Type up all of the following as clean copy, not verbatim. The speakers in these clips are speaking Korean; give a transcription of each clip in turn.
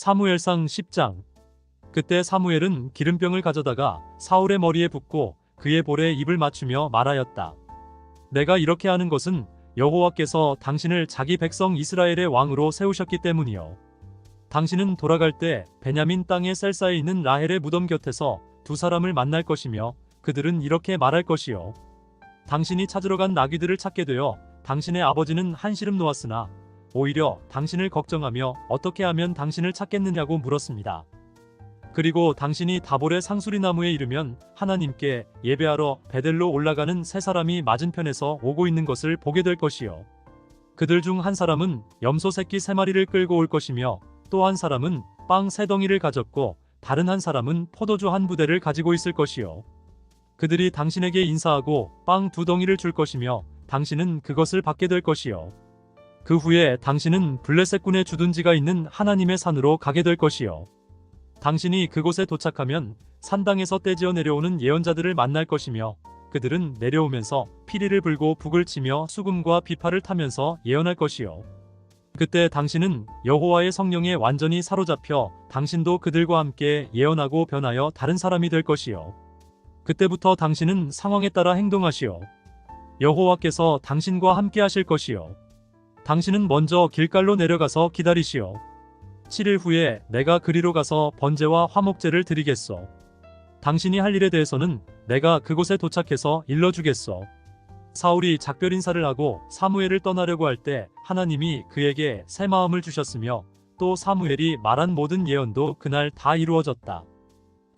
사무엘상 10장. 그때 사무엘은 기름병을 가져다가 사울의 머리에 붓고 그의 볼에 입을 맞추며 말하였다. 내가 이렇게 하는 것은 여호와께서 당신을 자기 백성 이스라엘의 왕으로 세우셨기 때문이요. 당신은 돌아갈 때 베냐민 땅의 셀사에 있는 라헬의 무덤 곁에서 두 사람을 만날 것이며 그들은 이렇게 말할 것이요. 당신이 찾으러 간 나귀들을 찾게 되어 당신의 아버지는 한시름 놓았으나 오히려 당신을 걱정하며 어떻게 하면 당신을 찾겠느냐고 물었습니다. 그리고 당신이 다볼의 상수리 나무에 이르면 하나님께 예배하러 베델로 올라가는 세 사람이 맞은편에서 오고 있는 것을 보게 될 것이요. 그들 중 한 사람은 염소 새끼 3마리를 끌고 올 것이며 또 한 사람은 빵 3덩이를 가졌고 다른 한 사람은 포도주 1부대를 가지고 있을 것이요. 그들이 당신에게 인사하고 빵 2덩이를 줄 것이며 당신은 그것을 받게 될 것이요. 그 후에 당신은 블레셋군의 주둔지가 있는 하나님의 산으로 가게 될 것이요. 당신이 그곳에 도착하면 산당에서 떼지어 내려오는 예언자들을 만날 것이며 그들은 내려오면서 피리를 불고 북을 치며 수금과 비파를 타면서 예언할 것이요. 그때 당신은 여호와의 성령에 완전히 사로잡혀 당신도 그들과 함께 예언하고 변하여 다른 사람이 될 것이요. 그때부터 당신은 상황에 따라 행동하시오. 여호와께서 당신과 함께 하실 것이요. 당신은 먼저 길갈로 내려가서 기다리시오. 7일 후에 내가 그리로 가서 번제와 화목제를 드리겠소. 당신이 할 일에 대해서는 내가 그곳에 도착해서 일러주겠소. 사울이 작별 인사를 하고 사무엘을 떠나려고 할 때 하나님이 그에게 새 마음을 주셨으며 또 사무엘이 말한 모든 예언도 그날 다 이루어졌다.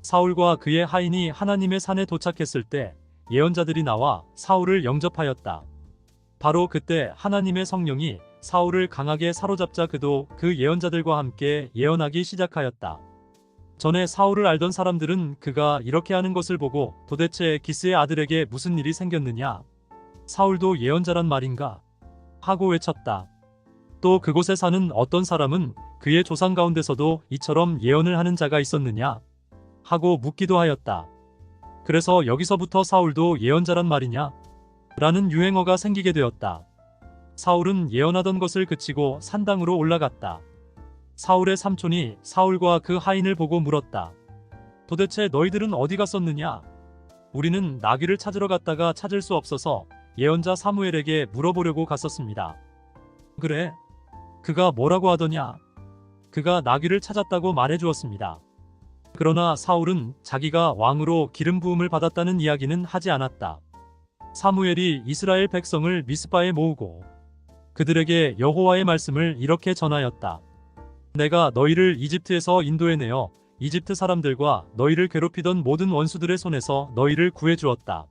사울과 그의 하인이 하나님의 산에 도착했을 때 예언자들이 나와 사울을 영접하였다. 바로 그때 하나님의 성령이 사울을 강하게 사로잡자 그도 그 예언자들과 함께 예언하기 시작하였다. 전에 사울을 알던 사람들은 그가 이렇게 하는 것을 보고 도대체 기스의 아들에게 무슨 일이 생겼느냐? 사울도 예언자란 말인가? 하고 외쳤다. 또 그곳에 사는 어떤 사람은 그의 조상 가운데서도 이처럼 예언을 하는 자가 있었느냐? 하고 묻기도 하였다. 그래서 여기서부터 사울도 예언자란 말이냐? 라는 유행어가 생기게 되었다. 사울은 예언하던 것을 그치고 산당으로 올라갔다. 사울의 삼촌이 사울과 그 하인을 보고 물었다. 도대체 너희들은 어디 갔었느냐? 우리는 나귀를 찾으러 갔다가 찾을 수 없어서 예언자 사무엘에게 물어보려고 갔었습니다. 그래? 그가 뭐라고 하더냐? 그가 나귀를 찾았다고 말해주었습니다. 그러나 사울은 자기가 왕으로 기름 부음을 받았다는 이야기는 하지 않았다. 사무엘이 이스라엘 백성을 미스바에 모으고 그들에게 여호와의 말씀을 이렇게 전하였다. 내가 너희를 이집트에서 인도해내어 이집트 사람들과 너희를 괴롭히던 모든 원수들의 손에서 너희를 구해주었다.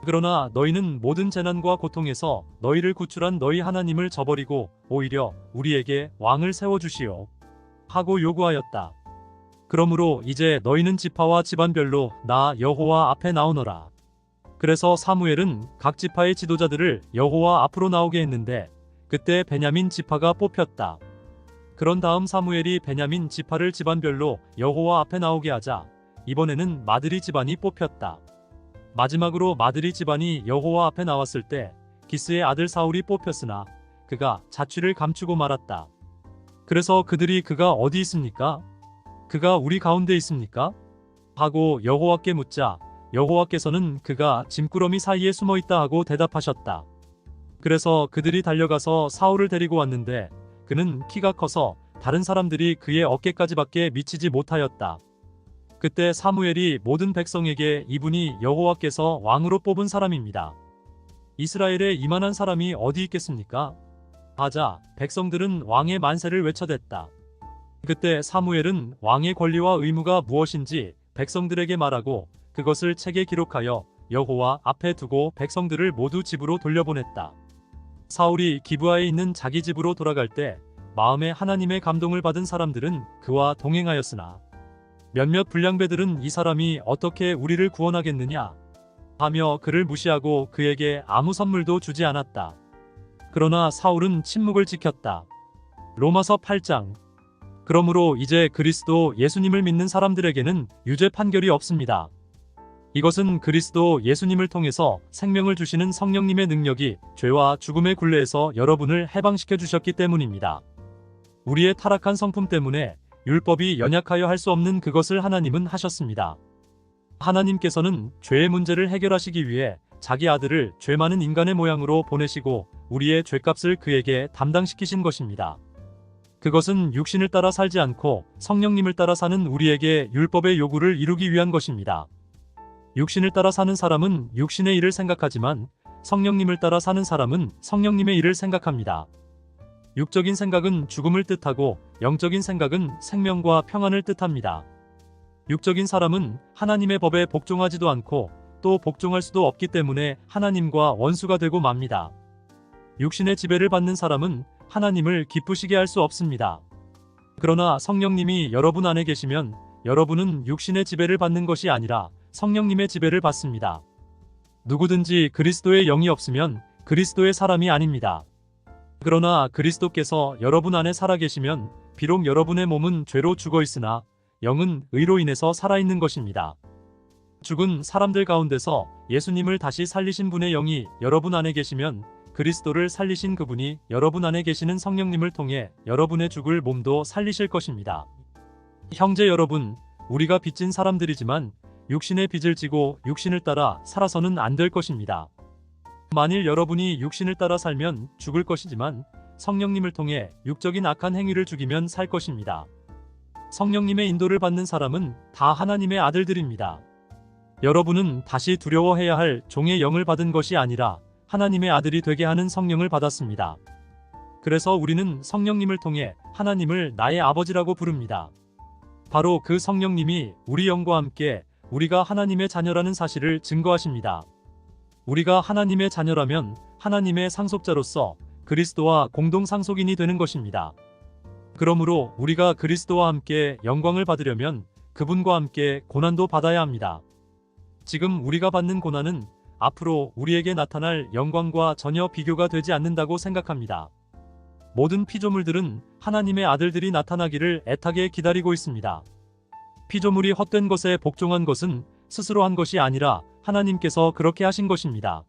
그러나 너희는 모든 재난과 고통에서 너희를 구출한 너희 하나님을 저버리고 오히려 우리에게 왕을 세워주시오. 하고 요구하였다. 그러므로 이제 너희는 지파와 집안별로 나 여호와 앞에 나오너라. 그래서 사무엘은 각 지파의 지도자들을 여호와 앞으로 나오게 했는데 그때 베냐민 지파가 뽑혔다. 그런 다음 사무엘이 베냐민 지파를 집안별로 여호와 앞에 나오게 하자 이번에는 마드리 집안이 뽑혔다. 마지막으로 마드리 집안이 여호와 앞에 나왔을 때 기스의 아들 사울이 뽑혔으나 그가 자취를 감추고 말았다. 그래서 그들이 그가 어디 있습니까? 그가 우리 가운데 있습니까? 하고 여호와께 묻자 여호와께서는 그가 짐꾸러미 사이에 숨어 있다 하고 대답하셨다. 그래서 그들이 달려가서 사울을 데리고 왔는데 그는 키가 커서 다른 사람들이 그의 어깨까지밖에 미치지 못하였다. 그때 사무엘이 모든 백성에게 이분이 여호와께서 왕으로 뽑은 사람입니다. 이스라엘에 이만한 사람이 어디 있겠습니까? 하자 백성들은 왕의 만세를 외쳐댔다. 그때 사무엘은 왕의 권리와 의무가 무엇인지 백성들에게 말하고 그것을 책에 기록하여 여호와 앞에 두고 백성들을 모두 집으로 돌려보냈다. 사울이 기브아에 있는 자기 집으로 돌아갈 때 마음에 하나님의 감동을 받은 사람들은 그와 동행하였으나 몇몇 불량배들은 이 사람이 어떻게 우리를 구원하겠느냐 하며 그를 무시하고 그에게 아무 선물도 주지 않았다. 그러나 사울은 침묵을 지켰다. 로마서 8장. 그러므로 이제 그리스도 예수님을 믿는 사람들에게는 유죄 판결이 없습니다. 이것은 그리스도 예수님을 통해서 생명을 주시는 성령님의 능력이 죄와 죽음의 굴레에서 여러분을 해방시켜 주셨기 때문입니다. 우리의 타락한 성품 때문에 율법이 연약하여 할 수 없는 그것을 하나님은 하셨습니다. 하나님께서는 죄의 문제를 해결하시기 위해 자기 아들을 죄 많은 인간의 모양으로 보내시고 우리의 죄값을 그에게 담당시키신 것입니다. 그것은 육신을 따라 살지 않고 성령님을 따라 사는 우리에게 율법의 요구를 이루기 위한 것입니다. 육신을 따라 사는 사람은 육신의 일을 생각하지만 성령님을 따라 사는 사람은 성령님의 일을 생각합니다. 육적인 생각은 죽음을 뜻하고 영적인 생각은 생명과 평안을 뜻합니다. 육적인 사람은 하나님의 법에 복종하지도 않고 또 복종할 수도 없기 때문에 하나님과 원수가 되고 맙니다. 육신의 지배를 받는 사람은 하나님을 기쁘시게 할 수 없습니다. 그러나 성령님이 여러분 안에 계시면 여러분은 육신의 지배를 받는 것이 아니라 성령님의 지배를 받습니다. 누구든지 그리스도의 영이 없으면 그리스도의 사람이 아닙니다. 그러나 그리스도께서 여러분 안에 살아계시면 비록 여러분의 몸은 죄로 죽어 있으나 영은 의로 인해서 살아있는 것입니다. 죽은 사람들 가운데서 예수님을 다시 살리신 분의 영이 여러분 안에 계시면 그리스도를 살리신 그분이 여러분 안에 계시는 성령님을 통해 여러분의 죽을 몸도 살리실 것입니다. 형제 여러분, 우리가 빚진 사람들이지만 육신의 빚을 지고 육신을 따라 살아서는 안 될 것입니다. 만일 여러분이 육신을 따라 살면 죽을 것이지만 성령님을 통해 육적인 악한 행위를 죽이면 살 것입니다. 성령님의 인도를 받는 사람은 다 하나님의 아들들입니다. 여러분은 다시 두려워해야 할 종의 영을 받은 것이 아니라 하나님의 아들이 되게 하는 성령을 받았습니다. 그래서 우리는 성령님을 통해 하나님을 나의 아버지라고 부릅니다. 바로 그 성령님이 우리 영과 함께 우리가 하나님의 자녀라는 사실을 증거하십니다. 우리가 하나님의 자녀라면 하나님의 상속자로서 그리스도와 공동 상속인이 되는 것입니다. 그러므로 우리가 그리스도와 함께 영광을 받으려면 그분과 함께 고난도 받아야 합니다. 지금 우리가 받는 고난은 앞으로 우리에게 나타날 영광과 전혀 비교가 되지 않는다고 생각합니다. 모든 피조물들은 하나님의 아들들이 나타나기를 애타게 기다리고 있습니다. 피조물이 헛된 것에 복종한 것은 스스로 한 것이 아니라 하나님께서 그렇게 하신 것입니다.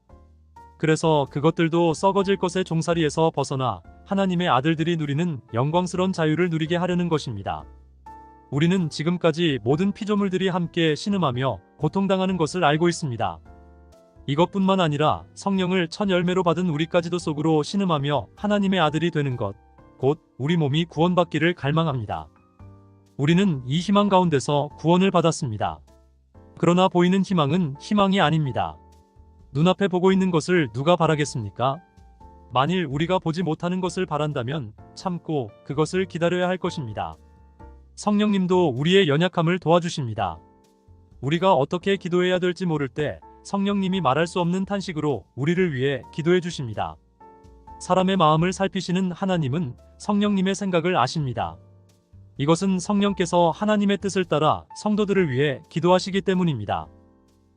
그래서 그것들도 썩어질 것의 종살이에서 벗어나 하나님의 아들들이 누리는 영광스러운 자유를 누리게 하려는 것입니다. 우리는 지금까지 모든 피조물들이 함께 신음하며 고통당하는 것을 알고 있습니다. 이것뿐만 아니라 성령을 첫 열매로 받은 우리까지도 속으로 신음하며 하나님의 아들이 되는 것, 곧 우리 몸이 구원받기를 갈망합니다. 우리는 이 희망 가운데서 구원을 받았습니다. 그러나 보이는 희망은 희망이 아닙니다. 눈앞에 보고 있는 것을 누가 바라겠습니까? 만일 우리가 보지 못하는 것을 바란다면 참고 그것을 기다려야 할 것입니다. 성령님도 우리의 연약함을 도와주십니다. 우리가 어떻게 기도해야 될지 모를 때 성령님이 말할 수 없는 탄식으로 우리를 위해 기도해 주십니다. 사람의 마음을 살피시는 하나님은 성령님의 생각을 아십니다. 이것은 성령께서 하나님의 뜻을 따라 성도들을 위해 기도하시기 때문입니다.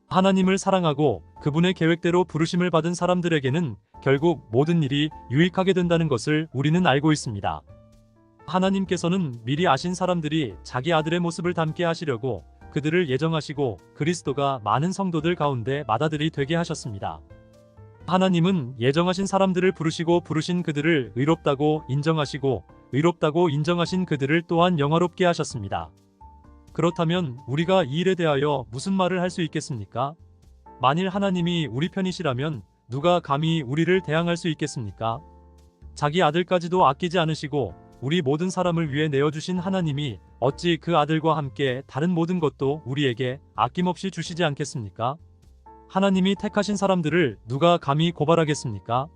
하나님을 사랑하고 그분의 계획대로 부르심을 받은 사람들에게는 결국 모든 일이 유익하게 된다는 것을 우리는 알고 있습니다. 하나님께서는 미리 아신 사람들이 자기 아들의 모습을 닮게 하시려고 그들을 예정하시고 그리스도가 많은 성도들 가운데 맏아들이 되게 하셨습니다. 하나님은 예정하신 사람들을 부르시고 부르신 그들을 의롭다고 인정하시고 의롭다고 인정하신 그들을 또한 영화롭게 하셨습니다. 그렇다면 우리가 이 일에 대하여 무슨 말을 할 수 있겠습니까? 만일 하나님이 우리 편이시라면 누가 감히 우리를 대항할 수 있겠습니까? 자기 아들까지도 아끼지 않으시고 우리 모든 사람을 위해 내어주신 하나님이 어찌 그 아들과 함께 다른 모든 것도 우리에게 아낌없이 주시지 않겠습니까? 하나님이 택하신 사람들을 누가 감히 고발하겠습니까?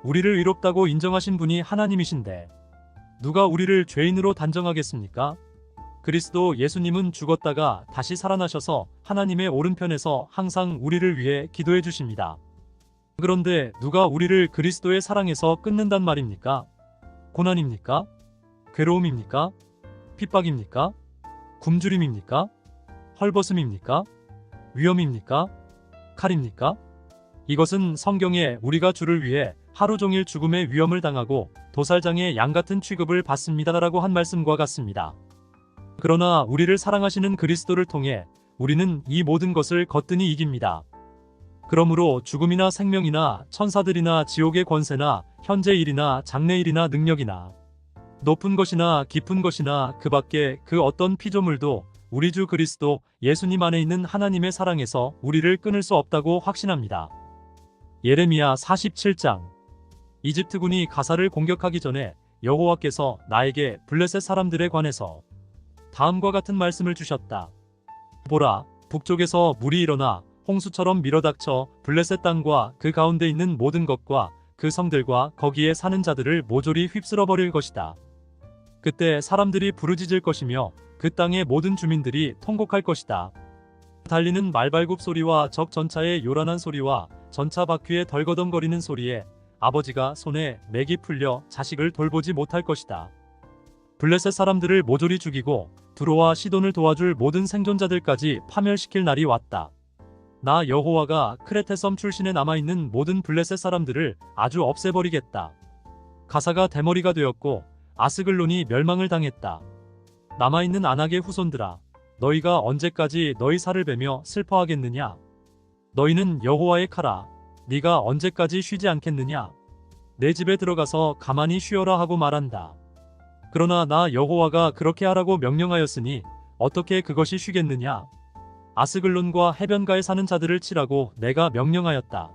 우리를 의롭다고 인정하신 분이 하나님이신데 누가 우리를 죄인으로 단정하겠습니까? 그리스도 예수님은 죽었다가 다시 살아나셔서 하나님의 오른편에서 항상 우리를 위해 기도해 주십니다. 그런데 누가 우리를 그리스도의 사랑에서 끊는단 말입니까? 고난입니까? 괴로움입니까? 핍박입니까? 굶주림입니까? 헐벗음입니까? 위험입니까? 칼입니까? 이것은 성경에 우리가 주를 위해 하루 종일 죽음의 위험을 당하고 도살장의 양 같은 취급을 받습니다라고 한 말씀과 같습니다. 그러나 우리를 사랑하시는 그리스도를 통해 우리는 이 모든 것을 거뜬히 이깁니다. 그러므로 죽음이나 생명이나 천사들이나 지옥의 권세나 현재 일이나 장래 일이나 능력이나 높은 것이나 깊은 것이나 그 밖에 그 어떤 피조물도 우리 주 그리스도 예수님 안에 있는 하나님의 사랑에서 우리를 끊을 수 없다고 확신합니다. 예레미야 47장. 이집트군이 가사를 공격하기 전에 여호와께서 나에게 블레셋 사람들에 관해서 다음과 같은 말씀을 주셨다. 보라, 북쪽에서 물이 일어나 홍수처럼 밀어닥쳐 블레셋 땅과 그 가운데 있는 모든 것과 그 성들과 거기에 사는 자들을 모조리 휩쓸어 버릴 것이다. 그때 사람들이 부르짖을 것이며 그 땅의 모든 주민들이 통곡할 것이다. 달리는 말발굽 소리와 적 전차의 요란한 소리와 전차 바퀴의 덜거덩거리는 소리에 아버지가 손에 맥이 풀려 자식을 돌보지 못할 것이다. 블레셋 사람들을 모조리 죽이고 두로와 시돈을 도와줄 모든 생존자들까지 파멸시킬 날이 왔다. 나 여호와가 크레테 섬 출신에 남아있는 모든 블레셋 사람들을 아주 없애버리겠다. 가사가 대머리가 되었고 아스글론이 멸망을 당했다. 남아있는 아낙의 후손들아, 너희가 언제까지 너희 살을 베며 슬퍼하겠느냐? 너희는 여호와의 칼아, 네가 언제까지 쉬지 않겠느냐? 내 집에 들어가서 가만히 쉬어라 하고 말한다. 그러나 나 여호와가 그렇게 하라고 명령하였으니 어떻게 그것이 쉬겠느냐? 아스글론과 해변가에 사는 자들을 치라고 내가 명령하였다.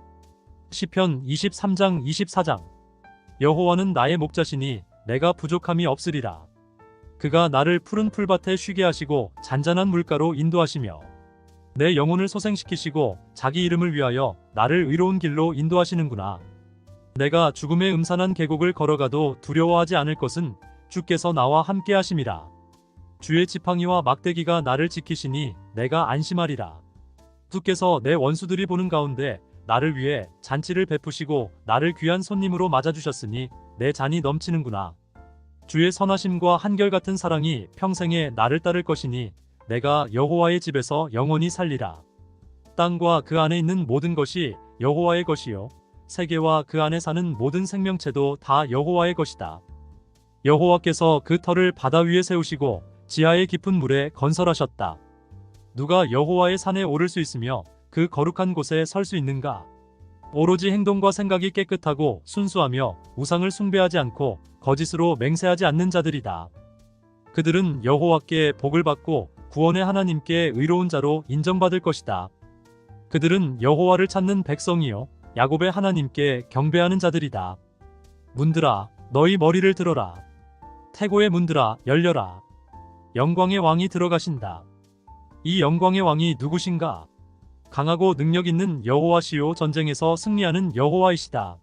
시편 23장 24장. 여호와는 나의 목자시니 내가 부족함이 없으리라. 그가 나를 푸른 풀밭에 쉬게 하시고 잔잔한 물가로 인도하시며 내 영혼을 소생시키시고 자기 이름을 위하여 나를 의로운 길로 인도하시는구나. 내가 죽음의 음산한 계곡을 걸어가도 두려워하지 않을 것은 주께서 나와 함께 하심이라. 주의 지팡이와 막대기가 나를 지키시니 내가 안심하리라. 주께서 내 원수들이 보는 가운데 나를 위해 잔치를 베푸시고 나를 귀한 손님으로 맞아주셨으니 내 잔이 넘치는구나. 주의 선하심과 한결같은 사랑이 평생에 나를 따를 것이니 내가 여호와의 집에서 영원히 살리라. 땅과 그 안에 있는 모든 것이 여호와의 것이요 세계와 그 안에 사는 모든 생명체도 다 여호와의 것이다. 여호와께서 그 터를 바다 위에 세우시고 지하의 깊은 물에 건설하셨다. 누가 여호와의 산에 오를 수 있으며 그 거룩한 곳에 설 수 있는가? 오로지 행동과 생각이 깨끗하고 순수하며 우상을 숭배하지 않고 거짓으로 맹세하지 않는 자들이다. 그들은 여호와께 복을 받고 구원의 하나님께 의로운 자로 인정받을 것이다. 그들은 여호와를 찾는 백성이요 야곱의 하나님께 경배하는 자들이다. 문들아, 너희 머리를 들어라. 태고의 문들아, 열려라. 영광의 왕이 들어가신다. 이 영광의 왕이 누구신가? 강하고 능력 있는 여호와시요 전쟁에서 승리하는 여호와이시다.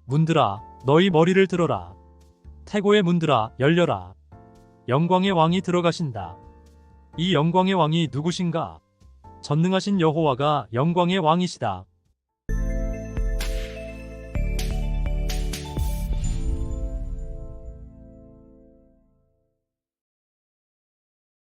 문들아, 너희 머리를 들어라. 태고의 문들아, 열려라. 영광의 왕이 들어가신다. 이 영광의 왕이 누구신가? 전능하신 여호와가 영광의 왕이시다.